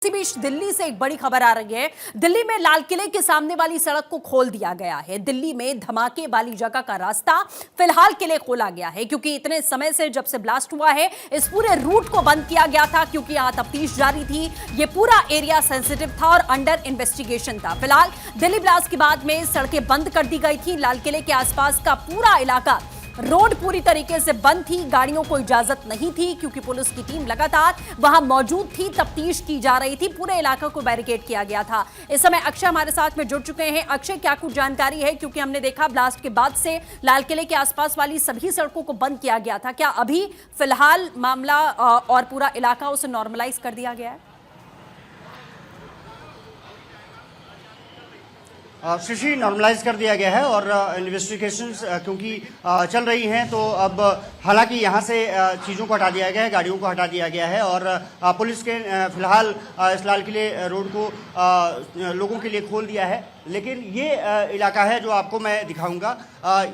इसी बीच दिल्ली से एक बड़ी खबर आ रही है। दिल्ली में लाल किले के सामने वाली सड़क को खोल दिया गया है। दिल्ली में धमाके वाली जगह का रास्ता फिलहाल के लिए खोला गया है, क्योंकि इतने समय से जब से ब्लास्ट हुआ है इस पूरे रूट को बंद किया गया था, क्योंकि यहां तफ्तीश जारी थी। ये पूरा एरिया सेंसिटिव था और अंडर इन्वेस्टिगेशन था। फिलहाल दिल्ली ब्लास्ट के बाद में सड़कें बंद कर दी गई थी। लाल किले के आसपास का पूरा इलाका, रोड पूरी तरीके से बंद थी, गाड़ियों को इजाजत नहीं थी, क्योंकि पुलिस की टीम लगातार वहां मौजूद थी, तफ्तीश की जा रही थी, पूरे इलाके को बैरिकेड किया गया था। इस समय अक्षय हमारे साथ में जुड़ चुके हैं। अक्षय, क्या कुछ जानकारी है? क्योंकि हमने देखा ब्लास्ट के बाद से लाल किले के आसपास वाली सभी सड़कों को बंद किया गया था। क्या अभी फिलहाल मामला और पूरा इलाका उसे नॉर्मलाइज कर दिया गया है? शशि, नॉर्मलाइज कर दिया गया है और इन्वेस्टिगेशंस क्योंकि चल रही हैं, तो अब हालांकि यहाँ से चीज़ों को हटा दिया गया है, गाड़ियों को हटा दिया गया है और पुलिस के फिलहाल इस लाल किले रोड को लोगों के लिए खोल दिया है। लेकिन ये इलाका है जो आपको मैं दिखाऊंगा।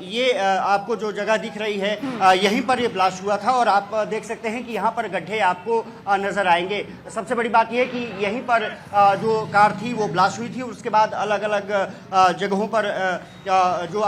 ये आपको जो जगह दिख रही है, यहीं पर ये ब्लास्ट हुआ था और आप देख सकते हैं कि यहाँ पर गड्ढे आपको नजर आएंगे। सबसे बड़ी बात यह है कि यहीं पर जो कार थी वो ब्लास्ट हुई थी, उसके बाद अलग अलग जगहों पर जो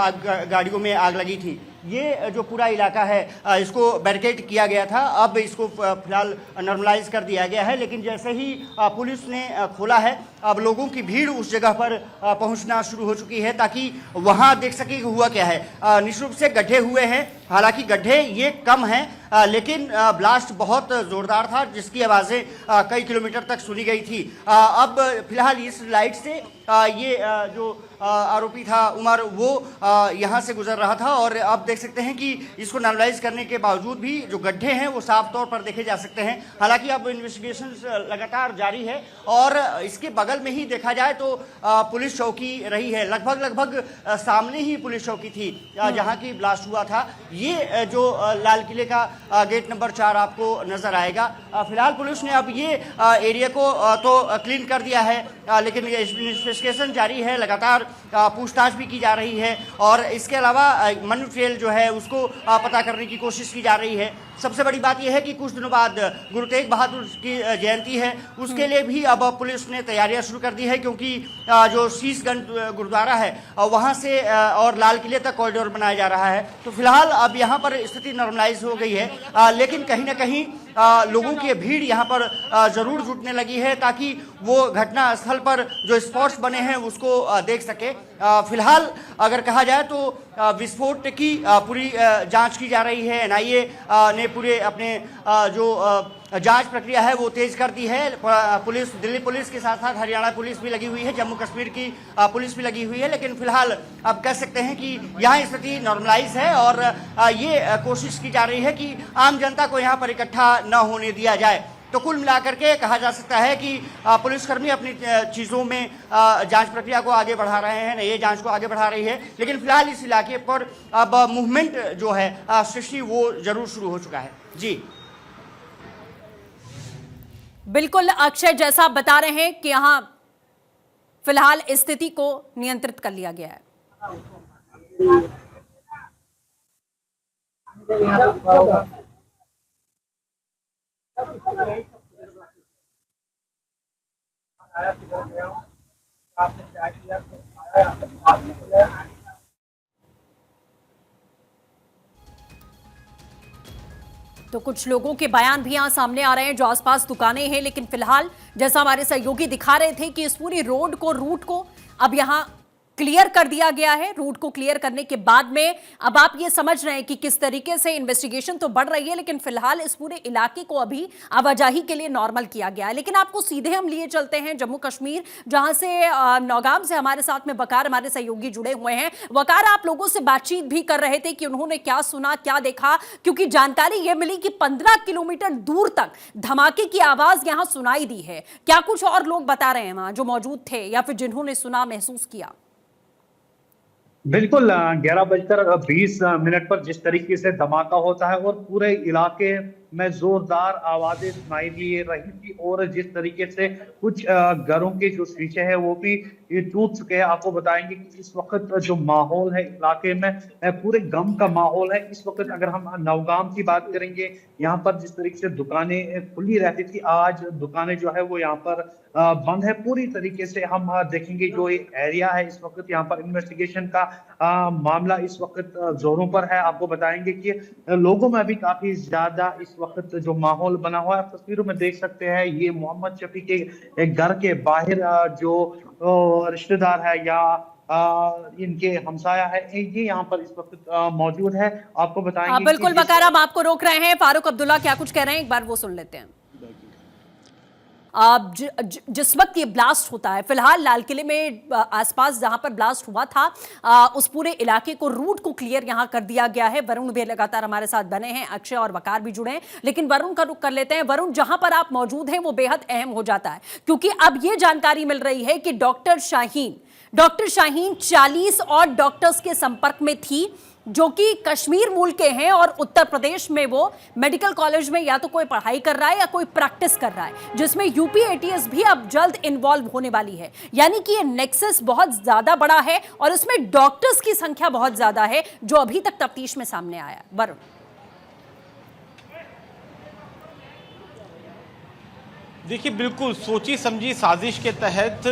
गाड़ियों में आग लगी थी। ये जो पूरा इलाका है इसको बैरिकेड किया गया था, अब इसको फिलहाल नॉर्मलाइज कर दिया गया है। लेकिन जैसे ही पुलिस ने खोला है, अब लोगों की भीड़ उस जगह पर पहुंचना शुरू हो चुकी है, ताकि वहां देख सके कि हुआ क्या है। निश्चित रूप से गड्ढे हुए हैं, हालांकि गड्ढे ये कम हैं, लेकिन ब्लास्ट बहुत जोरदार था, जिसकी आवाज़ें कई किलोमीटर तक सुनी गई थी। अब फिलहाल इस लाइट से ये जो आरोपी था उमर, वो यहाँ से गुजर रहा था और अब देख सकते हैं कि इसको नॉर्मलाइज करने के बावजूद भी जो गड्ढे हैं वो साफ तौर पर देखे जा सकते हैं। हालांकि अब इन्वेस्टिगेशन लगातार जारी है और इसके बगल में ही देखा जाए तो पुलिस चौकी रही है, लगभग सामने ही पुलिस चौकी थी जहाँ की ब्लास्ट हुआ था। ये जो लाल किले का गेट नंबर 4 आपको नजर आएगा। फिलहाल पुलिस ने अब ये एरिया को तो क्लीन कर दिया है, लेकिन इन्वेस्टिगेशन जारी है, लगातार पूछताछ भी की जा रही है और इसके अलावा मनी ट्रेल जो है उसको पता करने की कोशिश की जा रही है। सबसे बड़ी बात यह है कि कुछ दिनों बाद गुरु तेग बहादुर की जयंती है, उसके लिए भी अब पुलिस ने तैयारियां शुरू कर दी है, क्योंकि जो शीशगंज गुरुद्वारा है वहां से और लाल किले तक कॉरिडोर बनाया जा रहा है। तो फिलहाल अब यहाँ पर स्थिति नॉर्मलाइज हो गई है, लेकिन कहीं ना कहीं लोगों की भीड़ यहाँ पर जरूर जुटने लगी है, ताकि वो घटना स्थल पर जो स्पॉट्स बने हैं उसको देख सके। फिलहाल अगर कहा जाए तो विस्फोट की पूरी जांच की जा रही है। एनआईए ने पूरे अपने जो जांच प्रक्रिया है वो तेज कर दी है। पुलिस, दिल्ली पुलिस के साथ साथ हरियाणा पुलिस भी लगी हुई है, जम्मू कश्मीर की पुलिस भी लगी हुई है। लेकिन फिलहाल अब कह सकते हैं कि यहाँ स्थिति नॉर्मलाइज है और ये कोशिश की जा रही है कि आम जनता को यहाँ पर इकट्ठा न होने दिया जाए। तो कुल मिलाकर के कहा जा सकता है कि पुलिसकर्मी अपनी चीज़ों में जांच प्रक्रिया को आगे बढ़ा रहे हैं, ये जांच को आगे बढ़ा रही है। लेकिन फिलहाल इस इलाके पर अब मूवमेंट जो है सृष्टि वो जरूर शुरू हो चुका है। जी बिल्कुल अक्षय, जैसा आप बता रहे हैं कि यहां फिलहाल स्थिति को नियंत्रित कर लिया गया है। तो कुछ लोगों के बयान भी यहां सामने आ रहे हैं जो आसपास दुकानें हैं, लेकिन फिलहाल जैसा हमारे सहयोगी दिखा रहे थे कि इस पूरी रोड को, रूट को अब यहां क्लियर कर दिया गया है। रूट को क्लियर करने के बाद में अब आप ये समझ रहे हैं कि किस तरीके से इन्वेस्टिगेशन तो बढ़ रही है, लेकिन फिलहाल इस पूरे इलाके को अभी आवाजाही के लिए नॉर्मल किया गया है। लेकिन आपको सीधे हम लिए चलते हैं जम्मू कश्मीर, जहां से नौगाम से हमारे साथ में वकार, हमारे सहयोगी जुड़े हुए हैं। वकार, आप लोगों से बातचीत भी कर रहे थे कि उन्होंने क्या सुना, क्या देखा, क्योंकि जानकारी यह मिली कि 15 किलोमीटर दूर तक धमाके की आवाज यहां सुनाई दी है। क्या कुछ और लोग बता रहे हैं वहां जो मौजूद थे या फिर जिन्होंने सुना, महसूस किया? बिल्कुल 11:20 पर जिस तरीके से धमाका होता है और पूरे इलाके में जोरदार आवाजें सुनाई दे रही थी और जिस तरीके से कुछ घरों के जो शीशे है वो भी टूट चुके हैं। आपको बताएंगे कि इस वक्त जो माहौल है इलाके में पूरे गम का माहौल है। इस वक्त अगर हम नौगाम की बात करेंगे, यहाँ पर जिस तरीके से दुकानें खुली रहती थी, आज दुकानें जो है वो यहाँ पर बंद है पूरी तरीके से। हम देखेंगे जो ये एरिया है इस वक्त यहाँ पर इन्वेस्टिगेशन का मामला इस वक्त जोरों पर है। आपको बताएंगे कि लोगों में भी काफी ज्यादा इस वक्त जो माहौल बना हुआ है। आप तस्वीरों में देख सकते हैं ये मोहम्मद शफी के एक घर के बाहर जो रिश्तेदार है या इनके हमसाया है ये यहाँ पर इस वक्त मौजूद है। आपको बताएंगे बिल्कुल बकार, हम आपको रोक रहे हैं। फारूक अब्दुल्ला क्या कुछ कह रहे हैं, एक बार वो सुन लेते हैं। जिस वक्त ये ब्लास्ट होता है, फिलहाल लाल किले में आसपास जहां पर ब्लास्ट हुआ था उस पूरे इलाके को, रूट को क्लियर यहां कर दिया गया है। वरुण भी लगातार हमारे साथ बने हैं, अक्षय और वकार भी जुड़े हैं, लेकिन वरुण का रुख कर लेते हैं। वरुण, जहां पर आप मौजूद हैं वो बेहद अहम हो जाता है, क्योंकि अब ये जानकारी मिल रही है कि डॉक्टर शाहीन 40 और डॉक्टर्स के संपर्क में थी जो कि कश्मीर मूल के हैं और उत्तर प्रदेश में वो मेडिकल कॉलेज में या तो कोई पढ़ाई कर रहा है या कोई प्रैक्टिस कर रहा है, जिसमें यूपी एटीएस भी अब जल्द इन्वॉल्व होने वाली है। यानी कि ये नेक्सस बहुत ज्यादा बड़ा है और इसमें डॉक्टर्स की संख्या बहुत ज्यादा है, जो अभी तक तफ्तीश में सामने आया। वरुण, देखिए, बिल्कुल सोची समझी साजिश के तहत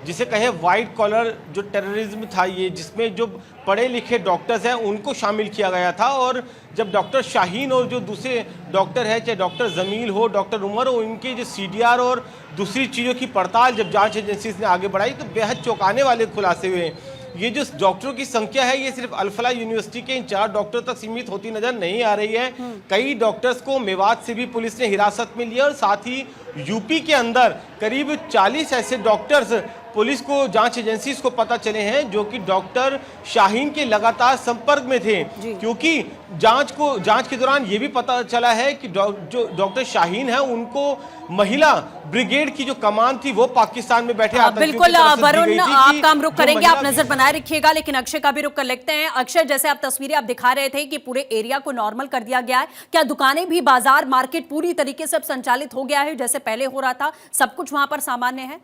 जिसे कहे वाइट कॉलर जो टेररिज्म था, ये जिसमें जो पढ़े लिखे डॉक्टर्स हैं उनको शामिल किया गया था। और जब डॉक्टर शाहीन और जो दूसरे डॉक्टर हैं, चाहे डॉक्टर जमील हो, डॉक्टर उमर हो, इनके जो सीडीआर और दूसरी चीज़ों की पड़ताल जब जांच एजेंसी ने आगे बढ़ाई तो बेहद चौंकाने वाले खुलासे हुए। ये जो डॉक्टरों की संख्या है ये सिर्फ अल-फलाह यूनिवर्सिटी के इन 4 डॉक्टर तक सीमित होती नजर नहीं आ रही है। कई डॉक्टर्स को मेवात से भी पुलिस ने हिरासत में लिया और साथ ही यूपी के अंदर करीब 40 ऐसे डॉक्टर्स पुलिस को, जांच एजेंसीज को पता चले हैं जो कि डॉक्टर शाहीन के लगातार संपर्क में थे। क्योंकि जांच के दौरान ये भी पता चला है कि जो डॉक्टर शाहीन है उनको महिला ब्रिगेड की जो कमान थी वो पाकिस्तान में बैठे बिल्कुल वरुण, आपका हम रुख करेंगे, आप नजर बनाए रखिएगा, लेकिन अक्षय का भी रुख कर लेते हैं। अक्षय, जैसे आप तस्वीरें आप दिखा रहे थे कि पूरे एरिया को नॉर्मल कर दिया गया है, क्या दुकानें भी, बाजार, मार्केट पूरी तरीके से अब संचालित हो गया है जैसे पहले हो रहा था, सब कुछ वहां पर सामान्य है?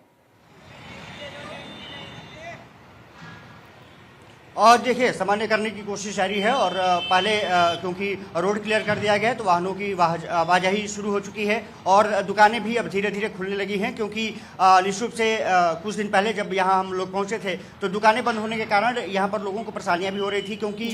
और देखिए, सामान्य करने की कोशिश जारी है और पहले क्योंकि रोड क्लियर कर दिया गया है तो वाहनों की आवाजाही शुरू हो चुकी है और दुकानें भी अब धीरे धीरे खुलने लगी हैं। क्योंकि निश्चित रूप से कुछ दिन पहले जब यहाँ हम लोग पहुँचे थे तो दुकानें बंद होने के कारण यहाँ पर लोगों को परेशानियाँ भी हो रही थी, क्योंकि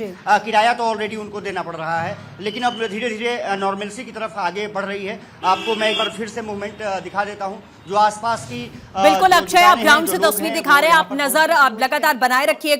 किराया तो ऑलरेडी उनको देना पड़ रहा है। लेकिन अब धीरे धीरे नॉर्मलसी की तरफ आगे बढ़ रही है। आपको मैं एक बार फिर से मूवमेंट दिखा देता हूँ जो आसपास की। बिल्कुल अक्षय, आप ग्राउंड से तस्वीर दिखा रहे हैं, आप नजर लगातार बनाए रखिएगा।